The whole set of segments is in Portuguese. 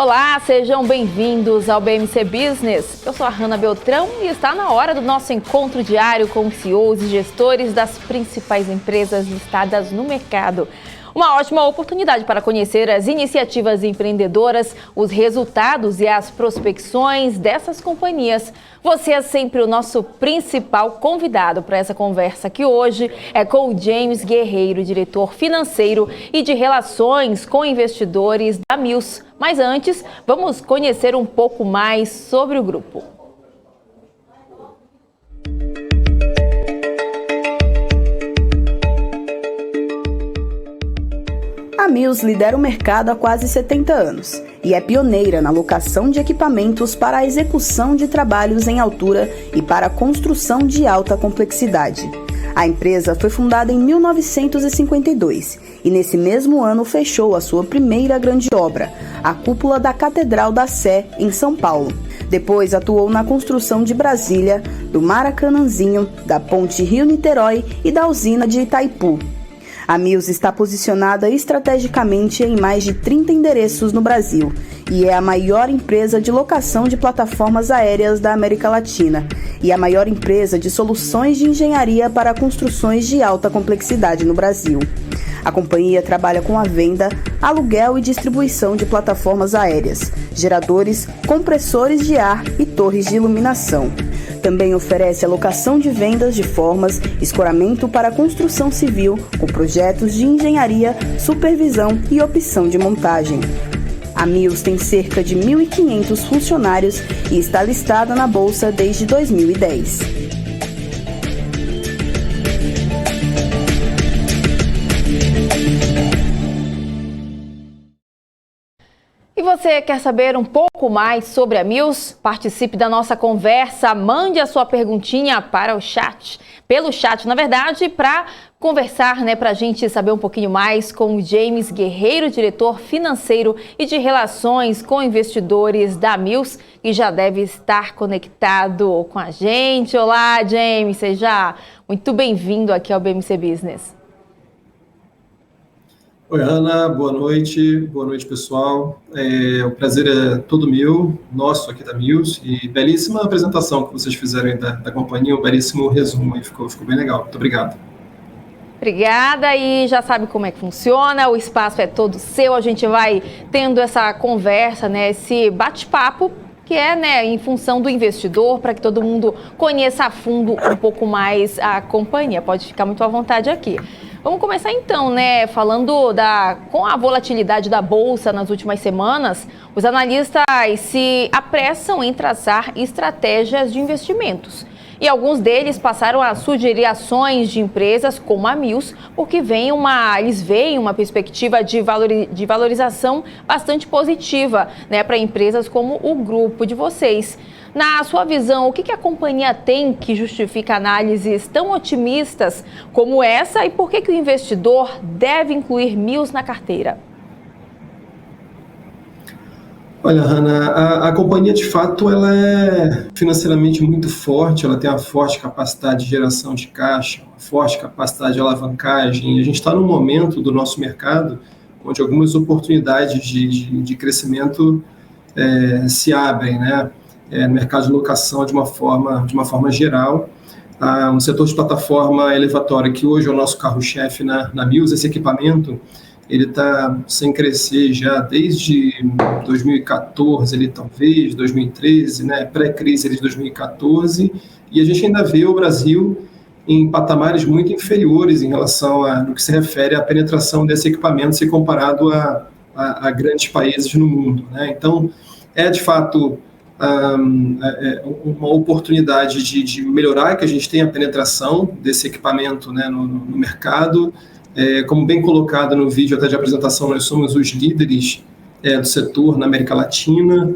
Olá, sejam bem-vindos ao BMC Business. Eu sou a Hanna Beltrão e está na hora do nosso encontro diário com CEOs e gestores das principais empresas listadas no mercado. Uma ótima oportunidade para conhecer as iniciativas empreendedoras, os resultados e as prospecções dessas companhias. Você é sempre o nosso principal convidado para essa conversa, que hoje é com o James Guerreiro, diretor financeiro e de relações com investidores da Mills. Mas antes, vamos conhecer um pouco mais sobre o grupo. A Mills lidera o mercado há quase 70 anos e é pioneira na locação de equipamentos para a execução de trabalhos em altura e para a construção de alta complexidade. A empresa foi fundada em 1952 e nesse mesmo ano fechou a sua primeira grande obra, a cúpula da Catedral da Sé, em São Paulo. Depois atuou na construção de Brasília, do Maracanãzinho, da Ponte Rio-Niterói e da usina de Itaipu. A Mills está posicionada estrategicamente em mais de 30 endereços no Brasil e é a maior empresa de locação de plataformas aéreas da América Latina e a maior empresa de soluções de engenharia para construções de alta complexidade no Brasil. A companhia trabalha com a venda, aluguel e distribuição de plataformas aéreas, geradores, compressores de ar e torres de iluminação. Também oferece alocação de vendas de formas, escoramento para construção civil, com projetos de engenharia, supervisão e opção de montagem. A Mills tem cerca de 1.500 funcionários e está listada na Bolsa desde 2010. E você quer saber um pouco mais sobre a Mills? Participe da nossa conversa, mande a sua perguntinha para o chat. Pelo chat, na verdade, para conversar, para a gente saber um pouquinho mais com o James Guerreiro, diretor financeiro e de relações com investidores da Mills, que já deve estar conectado com a gente. Olá, James, seja muito bem-vindo aqui ao BMC Business. Oi, Ana, boa noite pessoal. O prazer é todo meu, nosso aqui da Mills, e belíssima apresentação que vocês fizeram aí da companhia, um belíssimo resumo aí, ficou bem legal. Muito obrigado. Obrigada, e já sabe como é que funciona, o espaço é todo seu, a gente vai tendo essa conversa, esse bate-papo, que é em função do investidor, para que todo mundo conheça a fundo um pouco mais a companhia. Pode ficar muito à vontade aqui. Vamos começar então, falando com a volatilidade da Bolsa nas últimas semanas, os analistas se apressam em traçar estratégias de investimentos. E alguns deles passaram a sugerir ações de empresas como a Mills, porque eles veem uma perspectiva de valorização bastante positiva para empresas como o grupo de vocês. Na sua visão, o que a companhia tem que justifica análises tão otimistas como essa e por que o investidor deve incluir Mills na carteira? Olha, Hanna, a companhia de fato ela é financeiramente muito forte, ela tem uma forte capacidade de geração de caixa, uma forte capacidade de alavancagem. A gente está num momento do nosso mercado onde algumas oportunidades de crescimento se abrem, no mercado de locação de uma forma geral. Um setor de plataforma elevatória, que hoje é o nosso carro-chefe na Mills, esse equipamento, ele está sem crescer já desde 2014, talvez 2013, pré-crise de 2014, e a gente ainda vê o Brasil em patamares muito inferiores em relação no que se refere à penetração desse equipamento, se comparado a grandes países no mundo. Então, de fato uma oportunidade de melhorar, que a gente tenha a penetração desse equipamento no mercado. Como bem colocado no vídeo até de apresentação, nós somos os líderes do setor na América Latina.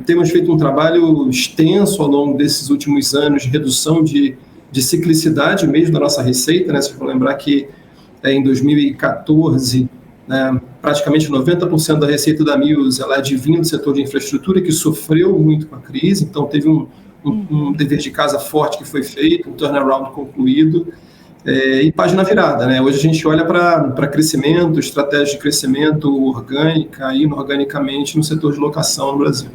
Temos feito um trabalho extenso ao longo desses últimos anos de redução de ciclicidade mesmo da nossa receita. Vocês vão lembrar que em 2014, praticamente 90% da receita da Mills ela advinha do setor de infraestrutura, que sofreu muito com a crise, então teve um dever de casa forte que foi feito, um turnaround concluído. e página virada, né? Hoje a gente olha para crescimento, estratégia de crescimento orgânica e inorganicamente no setor de locação no Brasil.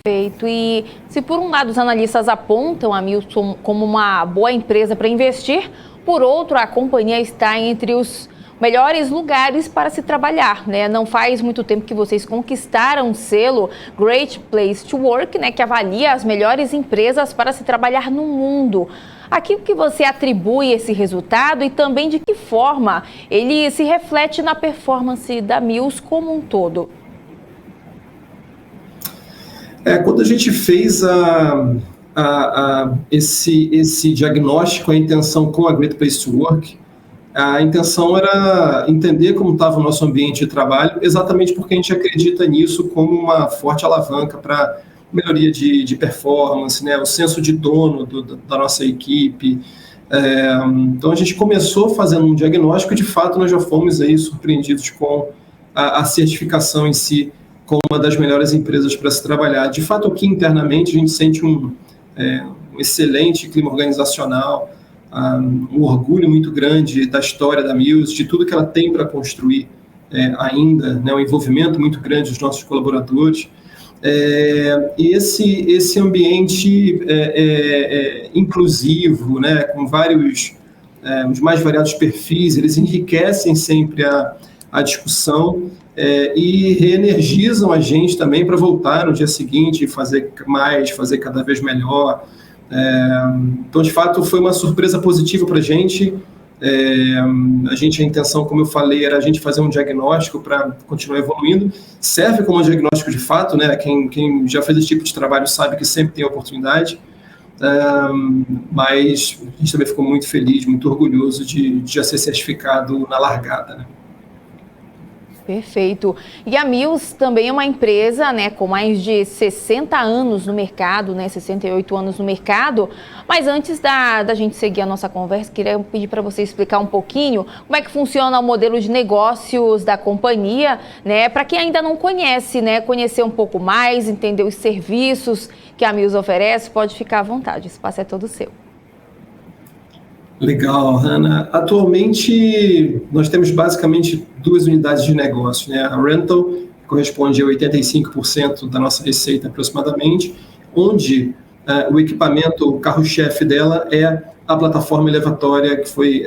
Perfeito. E se por um lado os analistas apontam a Mills como uma boa empresa para investir, por outro a companhia está entre os melhores lugares para se trabalhar, né? Não faz muito tempo que vocês conquistaram o selo Great Place to Work, né? Que avalia as melhores empresas para se trabalhar no mundo. Aqui o que você atribui esse resultado e também de que forma ele se reflete na performance da Mills como um todo? Quando a gente fez esse diagnóstico, a intenção com a Great Place to Work, a intenção era entender como estava o nosso ambiente de trabalho, exatamente porque a gente acredita nisso como uma forte alavanca para melhoria de performance, né? O senso de dono da nossa equipe. Então a gente começou fazendo um diagnóstico e de fato nós já fomos aí surpreendidos com a certificação em si como uma das melhores empresas para se trabalhar. De fato aqui internamente a gente sente um excelente clima organizacional, um orgulho muito grande da história da Mills, de tudo que ela tem para construir ainda, né? Um envolvimento muito grande dos nossos colaboradores. E esse ambiente inclusivo, né, com os mais variados perfis, eles enriquecem sempre a discussão e reenergizam a gente também para voltar no dia seguinte e fazer mais, fazer cada vez melhor. Então, de fato, foi uma surpresa positiva para a gente. A intenção, como eu falei, era a gente fazer um diagnóstico para continuar evoluindo. Serve como um diagnóstico de fato, né? Quem já fez esse tipo de trabalho sabe que sempre tem oportunidade, mas a gente também ficou muito feliz, muito orgulhoso de já ser certificado na largada, né? Perfeito. E a Mills também é uma empresa, né, com mais de 60 anos no mercado, né, 68 anos no mercado. Mas antes da gente seguir a nossa conversa, queria pedir para você explicar um pouquinho como é que funciona o modelo de negócios da companhia, né, para quem ainda não conhece, né, conhecer um pouco mais, entender os serviços que a Mills oferece. Pode ficar à vontade, o espaço é todo seu. Legal, Hannah. Atualmente, nós temos basicamente duas unidades de negócio, né? A Rental, que corresponde a 85% da nossa receita aproximadamente, onde o equipamento, o carro-chefe dela é a plataforma elevatória que foi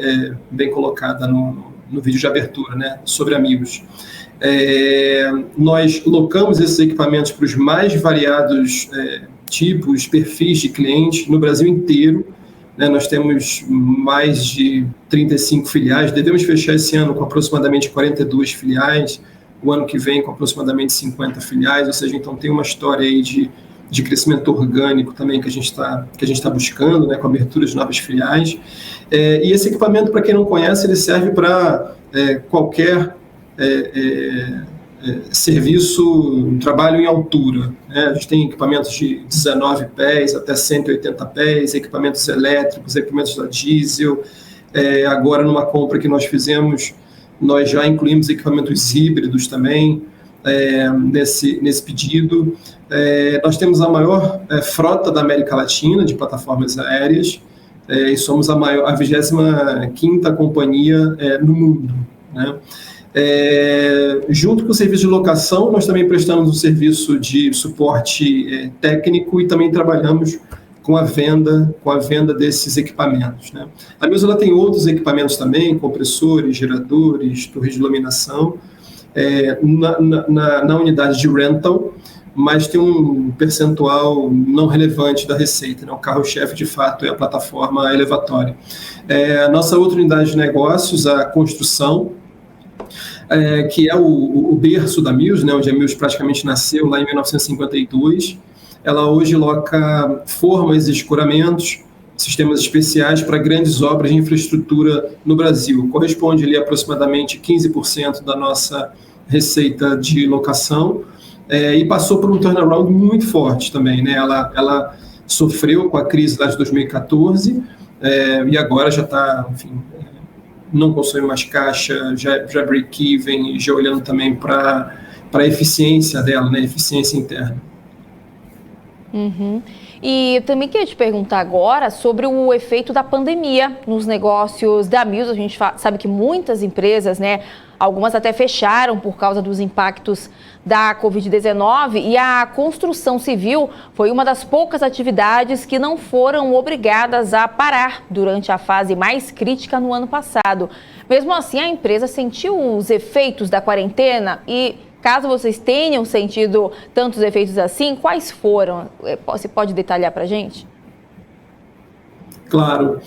bem colocada no vídeo de abertura, né? Sobre a Mills. Nós locamos esses equipamentos para os mais variados tipos, perfis de clientes no Brasil inteiro. Nós temos mais de 35 filiais, devemos fechar esse ano com aproximadamente 42 filiais, o ano que vem com aproximadamente 50 filiais, ou seja, então tem uma história aí de crescimento orgânico também que a gente está buscando, né, com a abertura de novas filiais. E esse equipamento, para quem não conhece, ele serve para qualquer serviço, trabalho em altura, né? A gente tem equipamentos de 19 pés até 180 pés, equipamentos elétricos, equipamentos da diesel. Agora, numa compra que nós fizemos, nós já incluímos equipamentos híbridos também nesse pedido. Nós temos a maior frota da América Latina de plataformas aéreas e somos a 25ª companhia no mundo, né? Junto com o serviço de locação, nós também prestamos um serviço de suporte técnico e também trabalhamos com a venda desses equipamentos, né? A Mills ela tem outros equipamentos também, compressores, geradores, torres de iluminação, na unidade de rental, mas tem um percentual não relevante da receita, né? O carro-chefe, de fato, é a plataforma elevatória. A nossa outra unidade de negócios, a construção, que é o berço da Mills, né, onde a Mills praticamente nasceu lá em 1952. Ela hoje loca formas e escoramentos, sistemas especiais para grandes obras de infraestrutura no Brasil. Corresponde ali a aproximadamente 15% da nossa receita de locação, e passou por um turnaround muito forte também, né? Ela sofreu com a crise lá de 2014 e agora já está, enfim, não consome mais caixa, já break-even, já olhando também para a eficiência dela, né, eficiência interna. Uhum. E eu também queria te perguntar agora sobre o efeito da pandemia nos negócios da Mills. A gente sabe que muitas empresas, né, algumas até fecharam por causa dos impactos da Covid-19 e a construção civil foi uma das poucas atividades que não foram obrigadas a parar durante a fase mais crítica no ano passado. Mesmo assim, a empresa sentiu os efeitos da quarentena e, caso vocês tenham sentido tantos efeitos assim, quais foram? Você pode detalhar para a gente? Claro.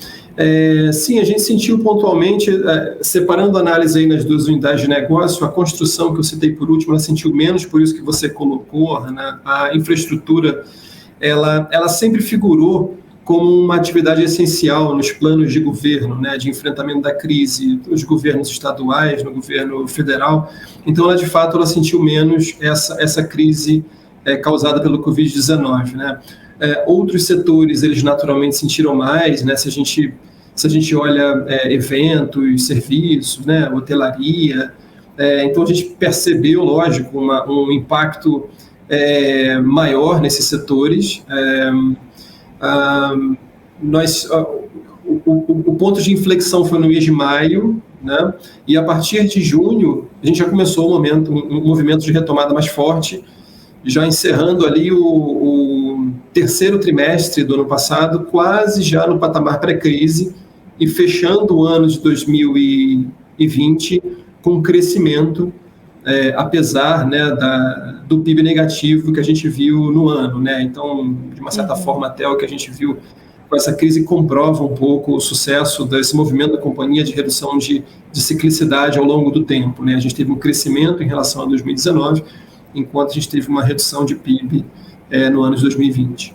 Sim, a gente sentiu pontualmente, separando a análise aí nas duas unidades de negócio, a construção que eu citei por último, ela sentiu menos, por isso que você colocou, né? A infraestrutura, ela sempre figurou como uma atividade essencial nos planos de governo, né, de enfrentamento da crise, nos governos estaduais, no governo federal. Então, ela, de fato, ela sentiu menos essa crise causada pelo Covid-19, né? Outros setores, eles naturalmente sentiram mais, né? Se a gente olha eventos, serviços, né? Hotelaria, então a gente percebeu, lógico, um impacto maior nesses setores. O ponto de inflexão foi no mês de maio, né? E a partir de junho, a gente já começou um movimento de retomada mais forte, já encerrando ali o terceiro trimestre do ano passado, quase já no patamar pré-crise, e fechando o ano de 2020 com crescimento, apesar, né, do PIB negativo que a gente viu no ano, né? Então, de uma certa forma, até o que a gente viu com essa crise comprova um pouco o sucesso desse movimento da companhia de redução de ciclicidade ao longo do tempo, né? A gente teve um crescimento em relação a 2019, enquanto a gente teve uma redução de PIB no ano de 2020.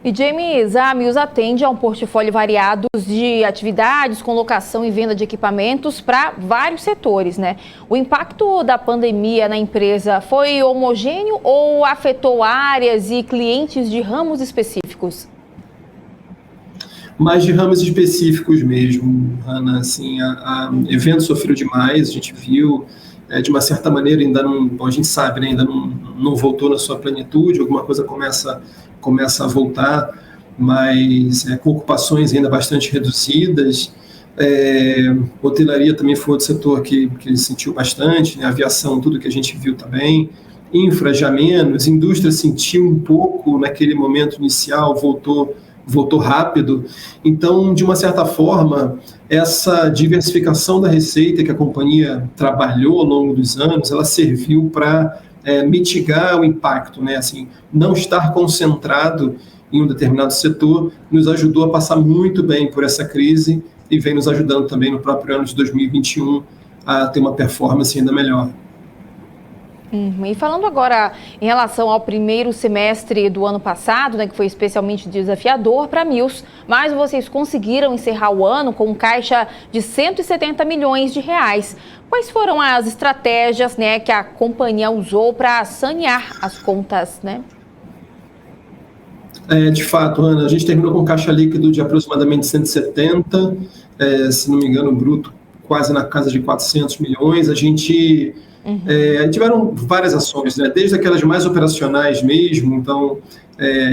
E, James, a Mills atende a um portfólio variado de atividades com locação e venda de equipamentos para vários setores, né? O impacto da pandemia na empresa foi homogêneo ou afetou áreas e clientes de ramos específicos? Mais de ramos específicos mesmo, Ana. Assim, eventos sofreram demais, a gente viu. De uma certa maneira, ainda não, a gente sabe, né, ainda não voltou na sua plenitude, alguma coisa começa a voltar, mas com ocupações ainda bastante reduzidas. Hotelaria também foi outro setor que sentiu bastante, né, aviação, tudo que a gente viu também. Infra já menos, indústria sentiu um pouco naquele momento inicial, voltou rápido. Então, de uma certa forma, essa diversificação da receita que a companhia trabalhou ao longo dos anos, ela serviu para mitigar o impacto, né? Assim, não estar concentrado em um determinado setor nos ajudou a passar muito bem por essa crise e vem nos ajudando também no próprio ano de 2021 a ter uma performance ainda melhor. E falando agora em relação ao primeiro semestre do ano passado, né, que foi especialmente desafiador para a Mills, mas vocês conseguiram encerrar o ano com um caixa de 170 milhões de reais. Quais foram as estratégias, né, que a companhia usou para sanear as contas, né? De fato, Ana, a gente terminou com caixa líquido de aproximadamente 170, se não me engano, bruto, quase na casa de 400 milhões. A gente... tiveram várias ações, né? Desde aquelas mais operacionais mesmo, então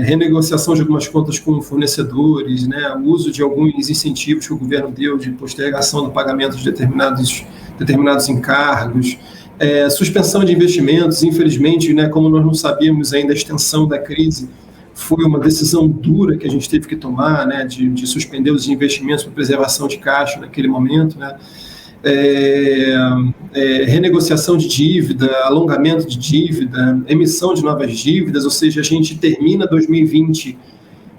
renegociação de algumas contas com fornecedores, né? O uso de alguns incentivos que o governo deu de postergação do pagamento de determinados encargos, suspensão de investimentos. Infelizmente, né, como nós não sabíamos ainda a extensão da crise, foi uma decisão dura que a gente teve que tomar, né, de suspender os investimentos para preservação de caixa naquele momento, né? Renegociação de dívida, alongamento de dívida, emissão de novas dívidas, ou seja, a gente termina 2020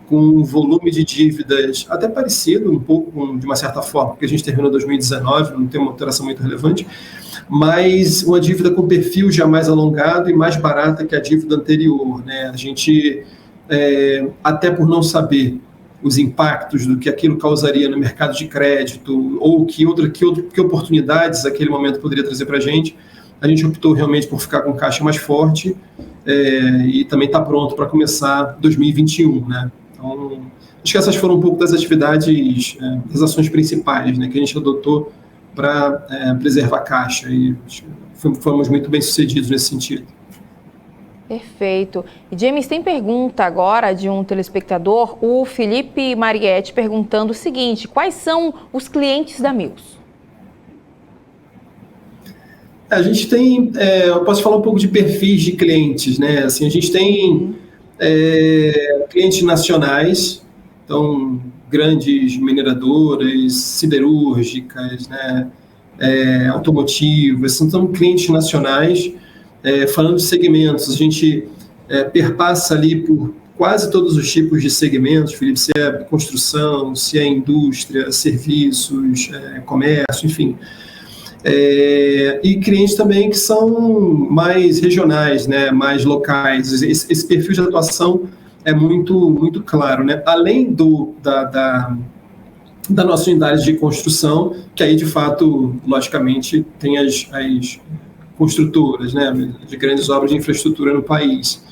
com um volume de dívidas até parecido, um pouco, de uma certa forma, porque a gente terminou 2019, não tem uma alteração muito relevante, mas uma dívida com perfil já mais alongado e mais barata que a dívida anterior, né? A gente, até por não saber os impactos do que aquilo causaria no mercado de crédito ou que oportunidades aquele momento poderia trazer para a gente optou realmente por ficar com caixa mais forte e também está pronto para começar 2021, né? Então, acho que essas foram um pouco das atividades, das ações principais, né, que a gente adotou para preservar a caixa e fomos muito bem sucedidos nesse sentido. Perfeito. E James, tem pergunta agora de um telespectador, o Felipe Marietti, perguntando o seguinte: quais são os clientes da Mills? A gente tem, eu posso falar um pouco de perfis de clientes, né? Assim, a gente tem clientes nacionais, então grandes mineradoras, siderúrgicas, né? Automotivas, são clientes nacionais. Falando de segmentos, a gente perpassa ali por quase todos os tipos de segmentos, Felipe, se é construção, se é indústria, serviços, comércio, enfim. E clientes também que são mais regionais, né, mais locais. Esse perfil de atuação é muito claro, né? Além da nossa unidade de construção, que aí, de fato, logicamente, tem as construtoras, né, de grandes obras de infraestrutura no país.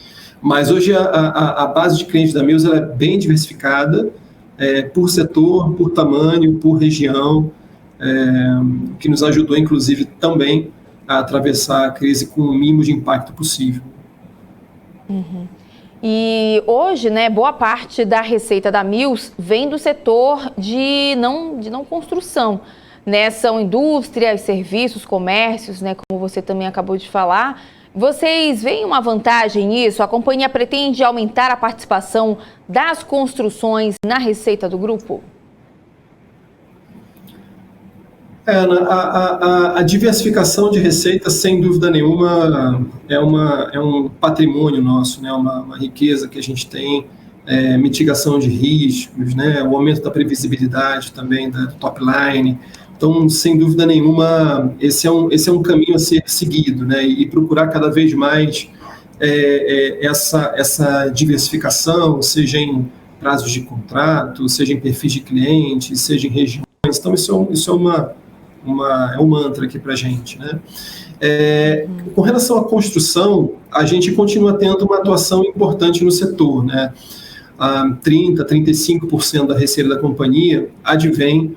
Mas hoje a base de clientes da Mills ela é bem diversificada, por setor, por tamanho, por região, que nos ajudou, inclusive, também a atravessar a crise com o mínimo de impacto possível. Uhum. E hoje, né, boa parte da receita da Mills vem do setor de não construção, né? São indústrias, serviços, comércios, né, como você também acabou de falar. Vocês veem uma vantagem nisso? A companhia pretende aumentar a participação das construções na receita do grupo? A diversificação de receitas, sem dúvida nenhuma, é um patrimônio nosso, né? Uma riqueza que a gente tem, mitigação de riscos, né? O aumento da previsibilidade também da top line. Então, sem dúvida nenhuma, esse é um caminho a ser seguido, né? E procurar cada vez mais essa diversificação, seja em prazos de contrato, seja em perfis de clientes, seja em regiões. Então, isso é um mantra aqui para a gente, né? Com relação à construção, a gente continua tendo uma atuação importante no setor, né? 30%, 35% da receita da companhia advém,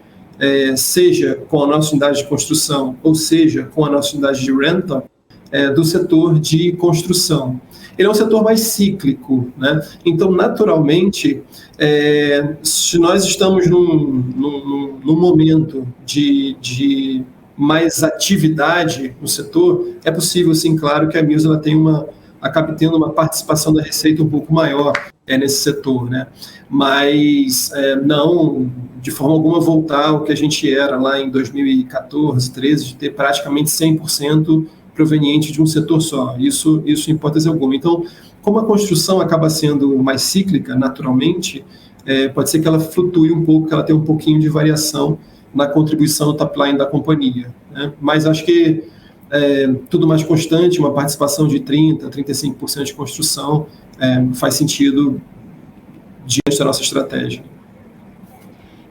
seja com a nossa unidade de construção, ou seja, com a nossa unidade de rental, do setor de construção. Ele é um setor mais cíclico, né? Então, naturalmente, se nós estamos num momento de mais atividade no setor, é possível, sim, claro, que a Mills acabe tendo uma participação da receita um pouco maior nesse setor, né? Mas não, de forma alguma, voltar ao que a gente era lá em 2014, 2013, de ter praticamente 100% proveniente de um setor só, isso em hipótese alguma. Então, como a construção acaba sendo mais cíclica, naturalmente, pode ser que ela flutue um pouco, que ela tenha um pouquinho de variação na contribuição do top line da companhia, né? Mas acho que tudo mais constante, uma participação de 30%, 35% de construção, faz sentido diante da nossa estratégia.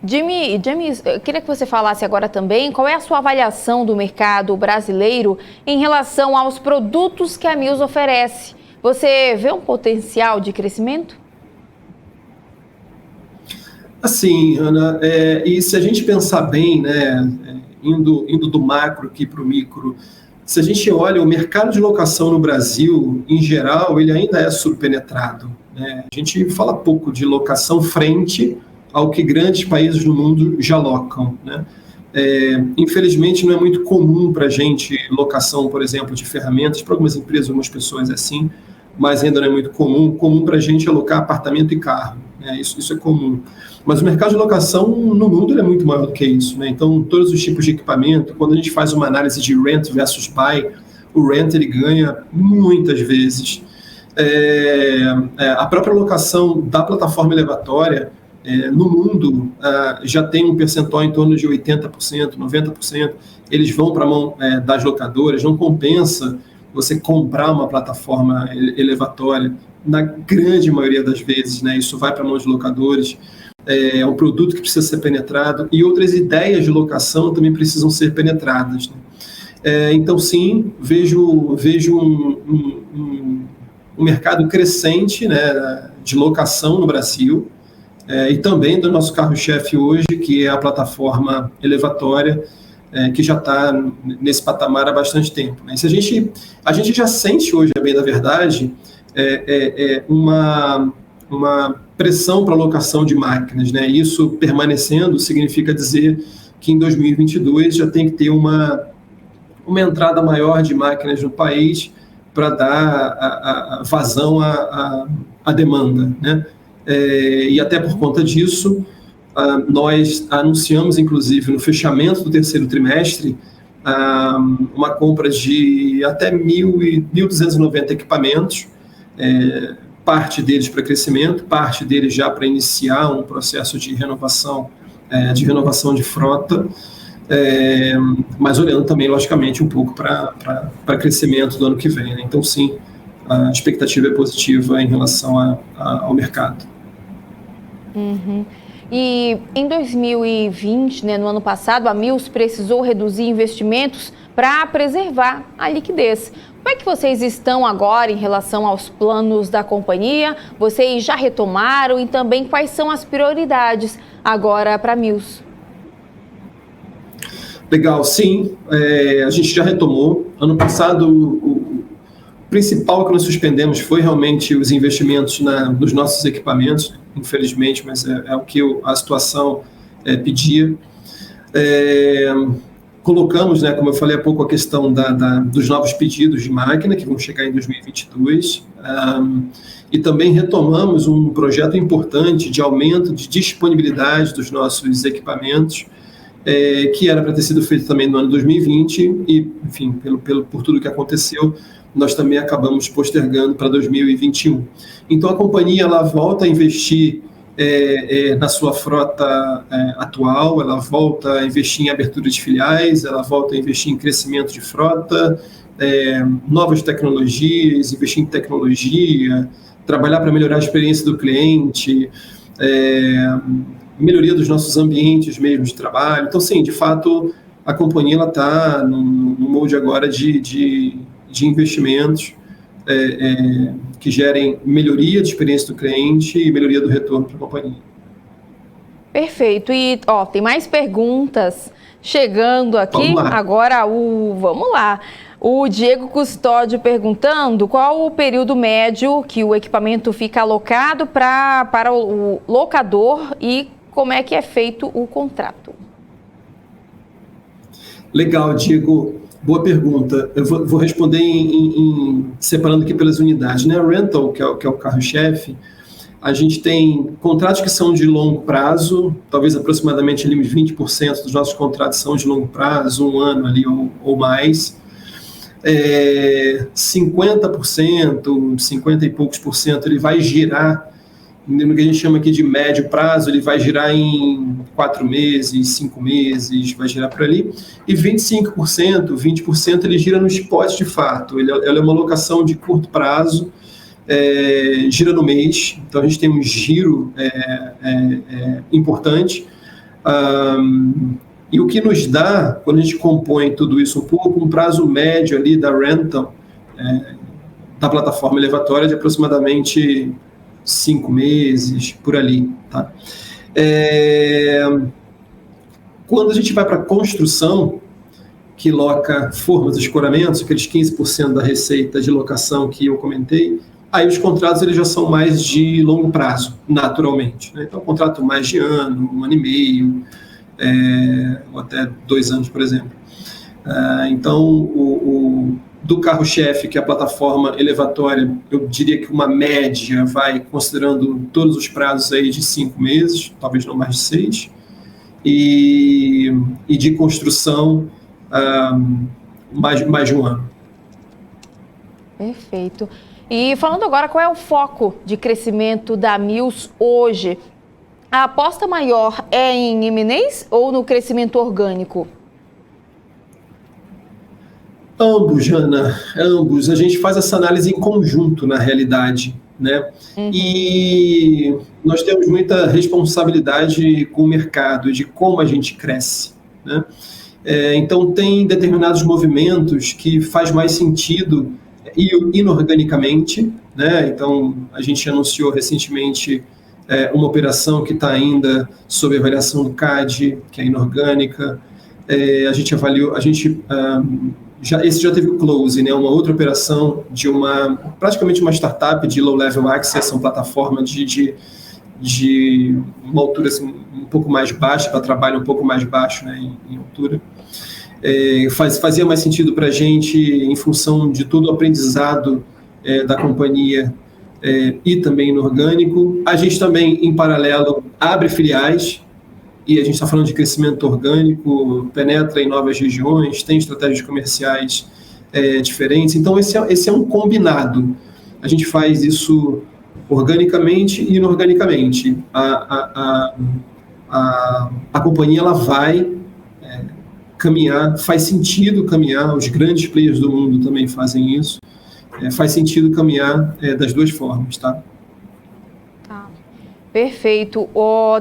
James, eu queria que você falasse agora também qual é a sua avaliação do mercado brasileiro em relação aos produtos que a Mills oferece. Você vê um potencial de crescimento? Assim, Ana, e se a gente pensar bem, né, indo do macro aqui para o micro, se a gente olha o mercado de locação no Brasil, em geral, ele ainda é subpenetrado, né? A gente fala pouco de locação frente ao que grandes países do mundo já locam, né? Infelizmente, não é muito comum para a gente locação, por exemplo, de ferramentas. Para algumas empresas, algumas pessoas é assim, mas ainda não é muito comum. Comum para a gente é alocar apartamento e carro, né? Isso é comum. Mas o mercado de locação no mundo é muito maior do que isso, né? Então, todos os tipos de equipamento, quando a gente faz uma análise de rent versus buy, o rent ele ganha muitas vezes. A própria locação da plataforma elevatória, no mundo, já tem um percentual em torno de 80%, 90%. Eles vão para a mão das locadoras, não compensa você comprar uma plataforma elevatória, na grande maioria das vezes, né? Isso vai para a mão de locadores. É um produto que precisa ser penetrado, e outras ideias de locação também precisam ser penetradas, né? Então, sim, vejo um mercado crescente, né, de locação no Brasil, e também do nosso carro-chefe hoje, que é a plataforma elevatória, que já está nesse patamar há bastante tempo, né? A gente já sente hoje, a bem da verdade, uma pressão para alocação de máquinas, né? Isso permanecendo significa dizer que em 2022 já tem que ter uma entrada maior de máquinas no país para dar a vazão à demanda, né? E até por conta disso, nós anunciamos, inclusive, no fechamento do terceiro trimestre, uma compra de até 1.290 equipamentos, parte deles para crescimento, parte deles já para iniciar um processo de renovação de frota, mas olhando também, logicamente, um pouco para crescimento do ano que vem, né? Então, sim, a expectativa é positiva em relação ao mercado. Uhum. E em 2020, né, no ano passado, a Mills precisou reduzir investimentos para preservar a liquidez. Como é que vocês estão agora em relação aos planos da companhia? Vocês já retomaram e também quais são as prioridades agora para a Mills? Legal, sim. A gente já retomou. Ano passado, o principal que nós suspendemos foi realmente os investimentos nos nossos equipamentos, infelizmente, mas é o que a situação pedia. Colocamos, né, como eu falei há pouco, a questão dos novos pedidos de máquina, que vão chegar em 2022, e também retomamos um projeto importante de aumento de disponibilidade dos nossos equipamentos, que era para ter sido feito também no ano 2020, e, enfim, por tudo que aconteceu, nós também acabamos postergando para 2021. Então, a companhia ela volta a investir na sua frota atual, ela volta a investir em abertura de filiais, ela volta a investir em crescimento de frota, novas tecnologias, investir em tecnologia, trabalhar para melhorar a experiência do cliente, melhoria dos nossos ambientes mesmo de trabalho. Então, sim, de fato, a companhia está no molde agora de investimentos que gerem melhoria de experiência do cliente e melhoria do retorno para a companhia. Perfeito. E tem mais perguntas chegando aqui. Agora, vamos lá. O Diego Custódio perguntando qual o período médio que o equipamento fica alocado para o locador e como é que é feito o contrato. Legal, Diego. Boa pergunta. Eu vou responder separando aqui pelas unidades, né? Rental, que é o carro-chefe, a gente tem contratos que são de longo prazo, talvez aproximadamente ali uns 20% dos nossos contratos são de longo prazo, um ano ali ou mais. 50%, 50 e poucos por cento, ele vai girar, no que a gente chama aqui de médio prazo, ele vai girar em 4 meses, 5 meses, vai girar por ali. E 25%, 20% ele gira no spot de fato. Ela é uma alocação de curto prazo, gira no mês. Então a gente tem um giro importante. E o que nos dá, quando a gente compõe tudo isso um pouco, um prazo médio ali da rental, da plataforma elevatória de aproximadamente 5 meses, por ali, tá? Quando a gente vai para a construção, que loca formas e escoramentos, aqueles 15% da receita de locação que eu comentei, aí os contratos eles já são mais de longo prazo, naturalmente, né? Então, contrato mais de ano, 1 ano e meio, ou até 2 anos, por exemplo. Então, do carro-chefe, que é a plataforma elevatória, eu diria que uma média vai considerando todos os prazos aí de 5 meses, talvez não mais de 6, e de construção mais de 1 ano. Perfeito. E falando agora, qual é o foco de crescimento da Mills hoje? A aposta maior é em M&As ou no crescimento orgânico? Ambos, Jana, ambos. A gente faz essa análise em conjunto, na realidade, né? Uhum. E nós temos muita responsabilidade com o mercado, de como a gente cresce, né? Então, tem determinados movimentos que faz mais sentido inorganicamente, né? Então, a gente anunciou recentemente uma operação que está ainda sob avaliação do CAD, que é inorgânica. A gente esse já teve o close, né, uma outra operação de praticamente uma startup de low-level access, são plataformas de uma altura assim, um pouco mais baixa, para trabalho um pouco mais baixo, né, em altura. Fazia mais sentido para a gente, em função de todo o aprendizado da companhia e também no orgânico. A gente também, em paralelo, abre filiais, e a gente está falando de crescimento orgânico, penetra em novas regiões, tem estratégias comerciais diferentes. Então, esse é um combinado. A gente faz isso organicamente e inorganicamente. A companhia ela vai caminhar, faz sentido caminhar, os grandes players do mundo também fazem isso, faz sentido caminhar das duas formas, tá? Perfeito.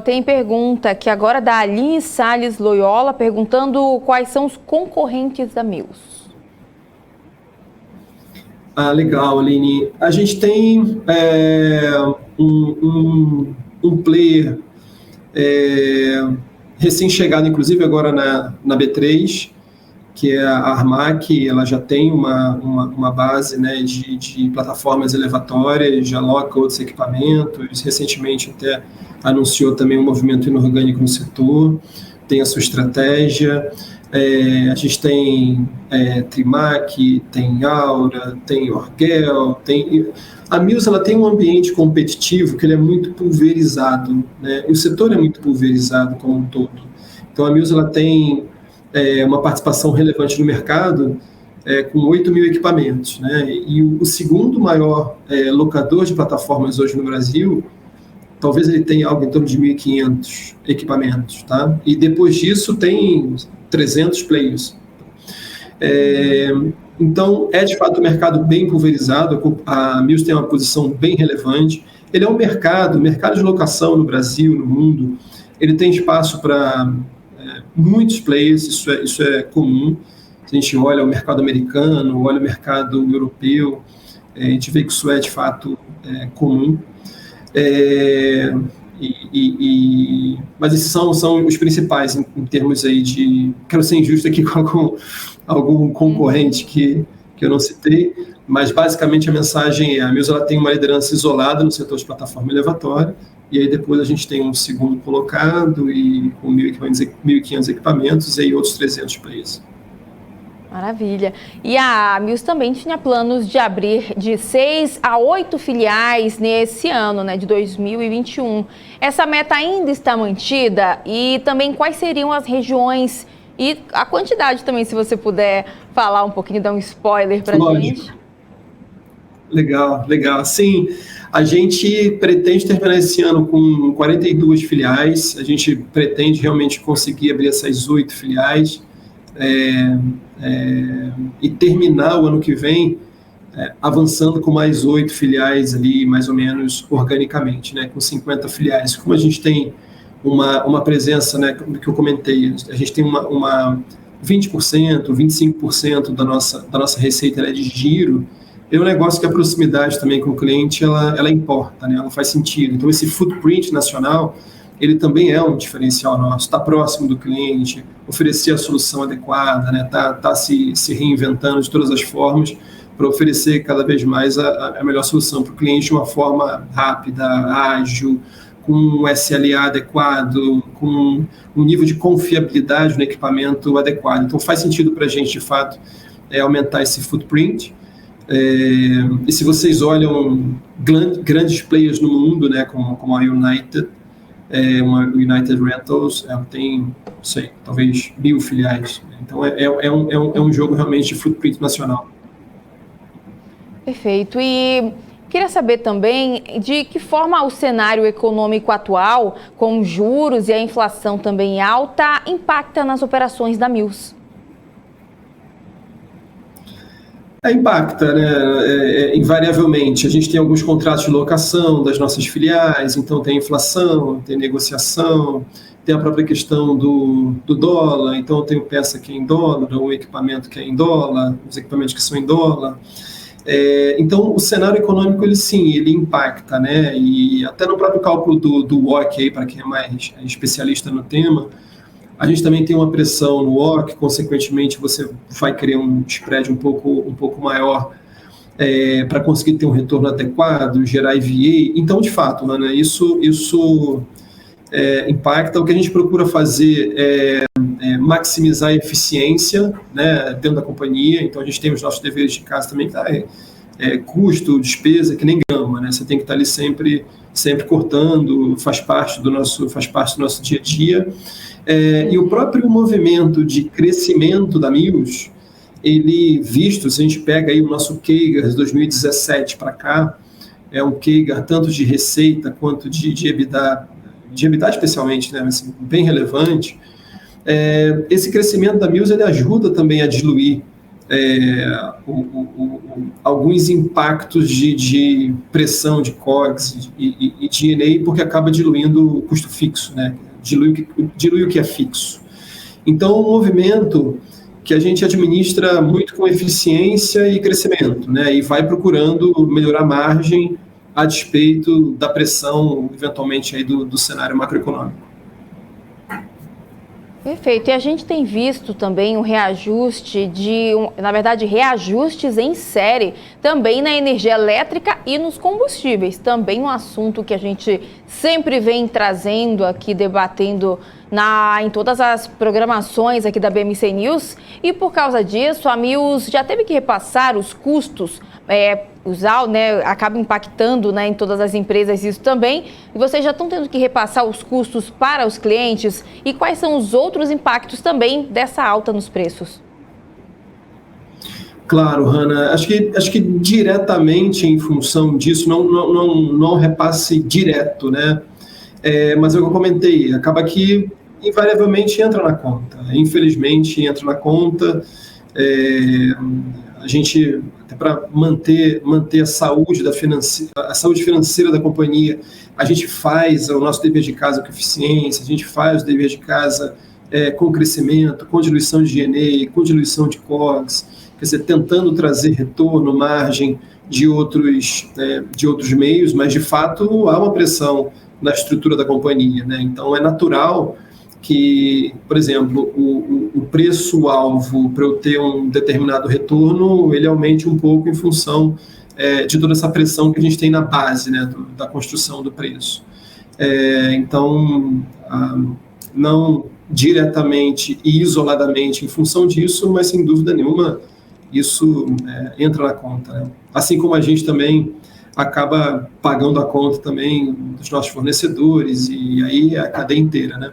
Tem pergunta aqui agora da Aline Salles Loyola, perguntando quais são os concorrentes da Mills. Legal, Aline. A gente tem um player recém-chegado, inclusive agora na B3, que é a Armac. Ela já tem uma base, né, de plataformas elevatórias, já aloca outros equipamentos, recentemente até anunciou também um movimento inorgânico no setor, tem a sua estratégia. A gente tem Trimac, tem Aura, tem Orgel, a Mills ela tem um ambiente competitivo que ele é muito pulverizado, né? E o setor é muito pulverizado como um todo. Então a Mills ela tem uma participação relevante no mercado com 8 mil equipamentos, né? E o segundo maior locador de plataformas hoje no Brasil, talvez ele tenha algo em torno de 1.500 equipamentos, tá? E depois disso tem 300 players. Então, de fato um mercado bem pulverizado. A Mills tem uma posição bem relevante. Ele é um mercado de locação no Brasil, no mundo, ele tem espaço para muitos players, isso é comum. Se a gente olha o mercado americano, olha o mercado europeu, a gente vê que isso de fato comum. Mas esses são os principais em termos aí de... Quero ser injusto aqui com algum concorrente que eu não citei, mas basicamente a mensagem a Mills ela tem uma liderança isolada no setor de plataforma elevatória, e aí depois a gente tem um segundo colocado e com 1.500 equipamentos e aí outros 300 players. Maravilha. E a Mills também tinha planos de abrir de 6 a 8 filiais nesse ano, né, de 2021. Essa meta ainda está mantida? E também quais seriam as regiões e a quantidade também, se você puder falar um pouquinho, dar um spoiler para a gente? Legal. Sim, a gente pretende terminar esse ano com 42 filiais. A gente pretende realmente conseguir abrir essas 8 filiais. E terminar o ano que vem avançando com mais 8 filiais ali, mais ou menos organicamente, né, com 50 filiais. Como a gente tem uma presença, né, que eu comentei, a gente tem uma 20%, 25% da nossa receita de giro. É um negócio que a proximidade também com o cliente, ela importa, né, ela faz sentido. Então esse footprint nacional, ele também é um diferencial nosso, está próximo do cliente, oferecer a solução adequada, né? Tá se reinventando de todas as formas para oferecer cada vez mais a melhor solução para o cliente de uma forma rápida, ágil, com um SLA adequado, com um nível de confiabilidade no equipamento adequado. Então faz sentido para a gente, de fato, aumentar esse footprint. E se vocês olham grandes players no mundo, né, como a United, uma United Rentals, ela tem, não sei, talvez 1.000 filiais. Então é um jogo realmente de footprint nacional. Perfeito. E queria saber também de que forma o cenário econômico atual, com juros e a inflação também alta, impacta nas operações da Mills. Impacta, né? Invariavelmente. A gente tem alguns contratos de locação das nossas filiais, então tem inflação, tem negociação, tem a própria questão do dólar, então eu tenho peça que é em dólar, ou equipamento que é em dólar, os equipamentos que são em dólar. Então, o cenário econômico, ele impacta, né? E até no próprio cálculo do WOC, para quem é mais especialista no tema, A gente também tem uma pressão no OC, consequentemente você vai querer um spread um pouco maior para conseguir ter um retorno adequado, gerar EVA. Então, de fato, Hannah, isso impacta. O que a gente procura fazer é maximizar a eficiência, né, dentro da companhia. Então, a gente tem os nossos deveres de casa também, que tá, custo, despesa, que nem gama, né? Você tem que estar ali sempre cortando, faz parte do nosso dia a dia. E o próprio movimento de crescimento da Mills, ele visto, se a gente pega aí o nosso CAGR de 2017 para cá, é um CAGR tanto de receita quanto de EBITDA especialmente, né, assim, bem relevante. Esse crescimento da Mills, ele ajuda também a diluir alguns impactos de pressão de COGS e de G&A, porque acaba diluindo o custo fixo, né? Dilui o que é fixo. Então, um movimento que a gente administra muito com eficiência e crescimento, né? E vai procurando melhorar a margem a despeito da pressão, eventualmente, aí do cenário macroeconômico. Perfeito. E a gente tem visto também um reajuste reajustes em série também na energia elétrica e nos combustíveis. Também um assunto que a gente sempre vem trazendo aqui, debatendo em todas as programações aqui da BMC News. E por causa disso, a Mills já teve que repassar os custos, acaba impactando, né, em todas as empresas isso também. E vocês já estão tendo que repassar os custos para os clientes? E quais são os outros impactos também dessa alta nos preços? Claro, Hannah. Acho que diretamente em função disso, não repasse direto, né? Mas eu comentei, acaba que invariavelmente entra na conta. Infelizmente entra na conta. A gente, até para manter a saúde financeira da companhia, a gente faz o nosso dever de casa com eficiência, a gente faz o dever de casa com crescimento, com diluição de G&A, com diluição de COGS, quer dizer, tentando trazer retorno, margem de outros meios, mas de fato há uma pressão na estrutura da companhia, né? Então é natural que, por exemplo, o preço-alvo para eu ter um determinado retorno, ele aumente um pouco em função de toda essa pressão que a gente tem na base, né, da construção do preço. Então, não diretamente e isoladamente em função disso, mas sem dúvida nenhuma, isso entra na conta, né? Assim como a gente também acaba pagando a conta também dos nossos fornecedores e aí a cadeia inteira, né?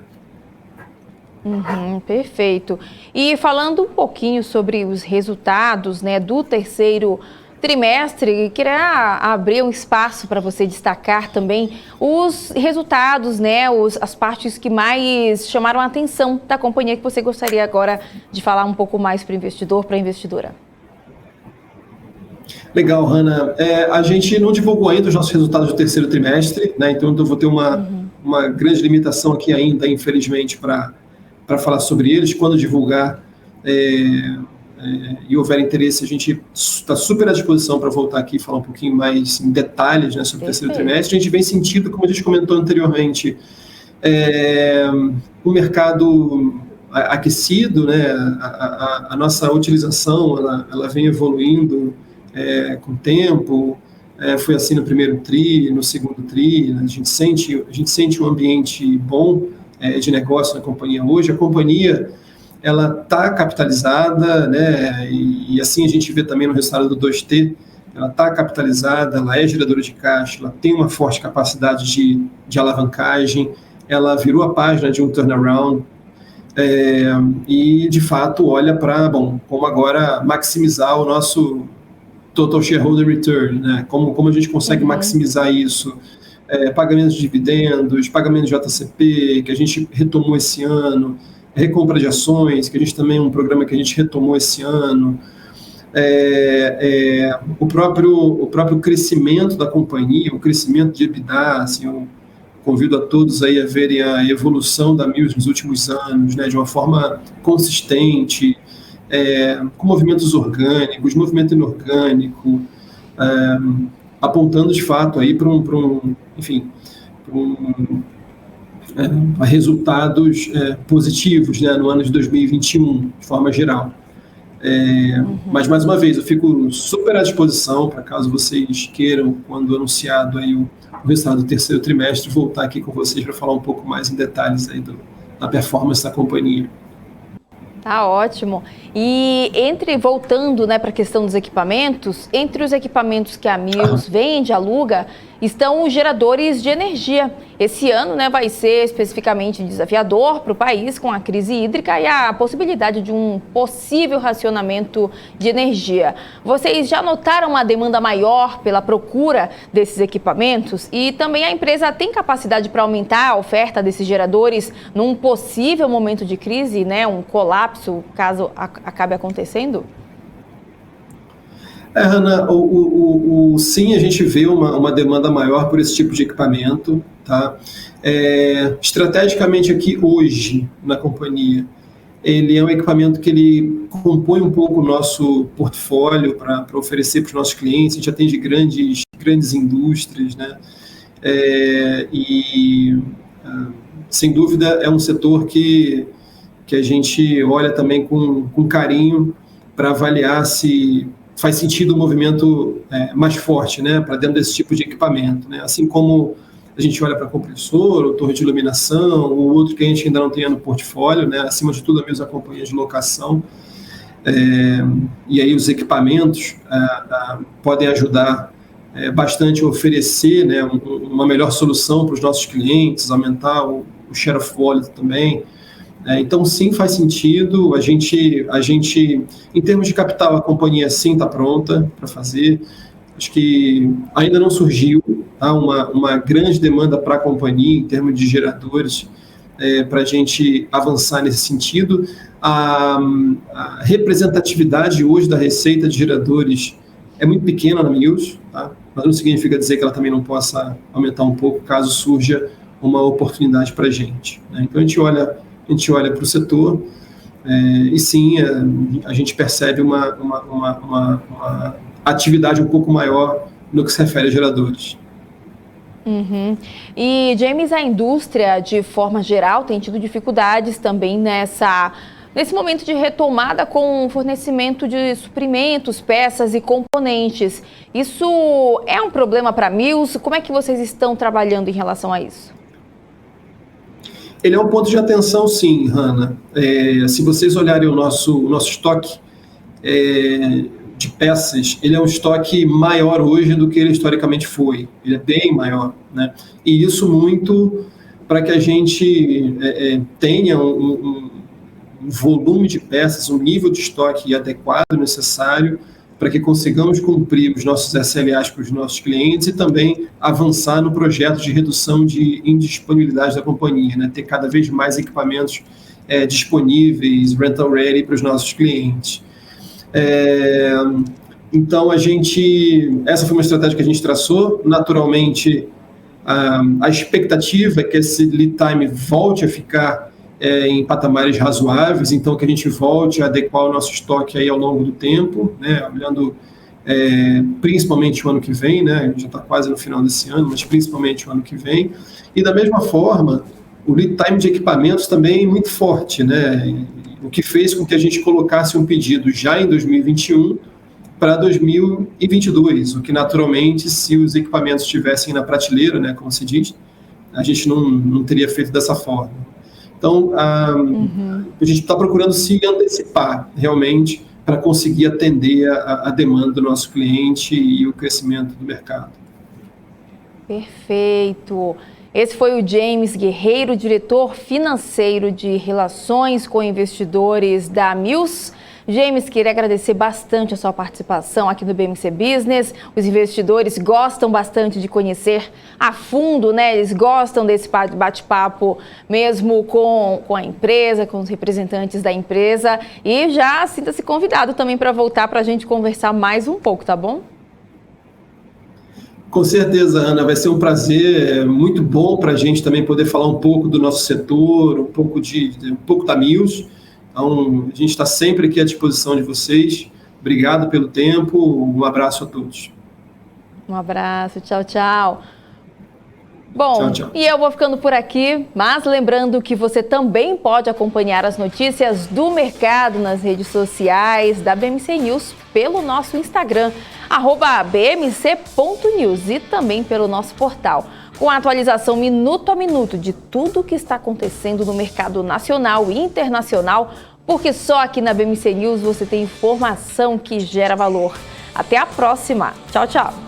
Perfeito. E falando um pouquinho sobre os resultados, né, do terceiro trimestre, queria abrir um espaço para você destacar também os resultados, né, as partes que mais chamaram a atenção da companhia, que você gostaria agora de falar um pouco mais para o investidor, para a investidora. Legal, Hannah. A gente não divulgou ainda os nossos resultados do terceiro trimestre, né, então eu vou ter uma grande limitação aqui ainda, infelizmente, para falar sobre eles. Quando divulgar e houver interesse, a gente está super à disposição para voltar aqui e falar um pouquinho mais em detalhes, né, sobre o terceiro trimestre. A gente vem sentindo, como a gente comentou anteriormente, o mercado aquecido, né, a nossa utilização ela vem evoluindo com o tempo. Foi assim no primeiro TRI, no segundo TRI, né, a gente sente um ambiente bom de negócio na companhia hoje. A companhia ela está capitalizada, né, e assim a gente vê também no resultado do 2T, ela está capitalizada, ela é geradora de caixa, ela tem uma forte capacidade de alavancagem, ela virou a página de um turnaround, e de fato olha para, como agora maximizar o nosso total shareholder return, né, como a gente consegue maximizar isso. Pagamentos de dividendos, pagamentos de JCP, que a gente retomou esse ano, recompra de ações, que a gente também é um programa que a gente retomou esse ano, o próprio crescimento da companhia, o crescimento de EBITDA, assim, eu convido a todos aí a verem a evolução da Mills nos últimos anos, né, de uma forma consistente, com movimentos orgânicos, movimento inorgânico, a resultados positivos, né, no ano de 2021, de forma geral. Mas, mais uma vez, eu fico super à disposição para caso vocês queiram, quando anunciado aí o resultado do terceiro trimestre, voltar aqui com vocês para falar um pouco mais em detalhes aí da performance da companhia. Tá ótimo. E voltando, né, para a questão dos equipamentos, entre os equipamentos que a Mills vende, aluga, estão os geradores de energia. Esse ano, né, vai ser especificamente desafiador para o país com a crise hídrica e a possibilidade de um possível racionamento de energia. Vocês já notaram uma demanda maior pela procura desses equipamentos? E também a empresa tem capacidade para aumentar a oferta desses geradores num possível momento de crise, né, um colapso, caso acabe acontecendo? Hanna, sim, a gente vê uma demanda maior por esse tipo de equipamento, tá? Estrategicamente aqui hoje na companhia, ele é um equipamento que ele compõe um pouco o nosso portfólio para oferecer para os nossos clientes. A gente atende grandes indústrias, né? Sem dúvida é um setor que a gente olha também com carinho para avaliar se faz sentido um movimento mais forte, né, para dentro desse tipo de equipamento, né? Assim como a gente olha para compressor, ou torre de iluminação, ou outro que a gente ainda não tenha no portfólio, né? Acima de tudo, a mesma companhia de locação. E aí os equipamentos podem ajudar bastante a oferecer, né, uma melhor solução para os nossos clientes, aumentar o share of wallet também. Então, sim, faz sentido. A gente, em termos de capital, a companhia sim está pronta para fazer. Acho que ainda não surgiu uma grande demanda para a companhia em termos de geradores para a gente avançar nesse sentido. A representatividade hoje da receita de geradores é muito pequena na Mills, tá? Mas não significa dizer que ela também não possa aumentar um pouco caso surja uma oportunidade para a gente, né? Então, a gente olha para o setor e sim, a gente percebe uma atividade um pouco maior no que se refere a geradores. Uhum. E, James, a indústria, de forma geral, tem tido dificuldades também nesse momento de retomada com o fornecimento de suprimentos, peças e componentes. Isso é um problema para a Mills? Como é que vocês estão trabalhando em relação a isso? Ele é um ponto de atenção, sim, Hanna. Se vocês olharem o nosso estoque de peças, ele é um estoque maior hoje do que ele historicamente foi. Ele é bem maior, né? E isso muito para que a gente tenha um volume de peças, um nível de estoque adequado, necessário, para que consigamos cumprir os nossos SLAs para os nossos clientes e também avançar no projeto de redução de indisponibilidade da companhia, né? Ter cada vez mais equipamentos disponíveis, rental ready para os nossos clientes. Então, essa foi uma estratégia que a gente traçou. Naturalmente, a expectativa é que esse lead time volte a ficar em patamares razoáveis, então que a gente volte a adequar o nosso estoque aí ao longo do tempo, né, olhando principalmente o ano que vem, né, a gente já está quase no final desse ano, mas principalmente o ano que vem. E da mesma forma, o lead time de equipamentos também é muito forte, né, o que fez com que a gente colocasse um pedido já em 2021 para 2022, o que naturalmente, se os equipamentos estivessem na prateleira, né, como se diz, a gente não teria feito dessa forma. Então, a gente está procurando se antecipar realmente para conseguir atender a demanda do nosso cliente e o crescimento do mercado. Perfeito. Esse foi o James Guerreiro, diretor financeiro de Relações com Investidores da Mills. James, queria agradecer bastante a sua participação aqui no BMC Business. Os investidores gostam bastante de conhecer a fundo, né? Eles gostam desse bate-papo mesmo com a empresa, com os representantes da empresa. E já sinta-se convidado também para voltar para a gente conversar mais um pouco, tá bom? Com certeza, Ana, vai ser um prazer muito bom para a gente também poder falar um pouco do nosso setor, um pouco da Mills. Então, a gente está sempre aqui à disposição de vocês. Obrigado pelo tempo, um abraço a todos. Um abraço, tchau, tchau. Bom, Tchau, tchau. E eu vou ficando por aqui, mas lembrando que você também pode acompanhar as notícias do mercado nas redes sociais da BMC News pelo nosso Instagram, @bmc.news, e também pelo nosso portal, com a atualização minuto a minuto de tudo o que está acontecendo no mercado nacional e internacional, porque só aqui na BMC News você tem informação que gera valor. Até a próxima. Tchau, tchau.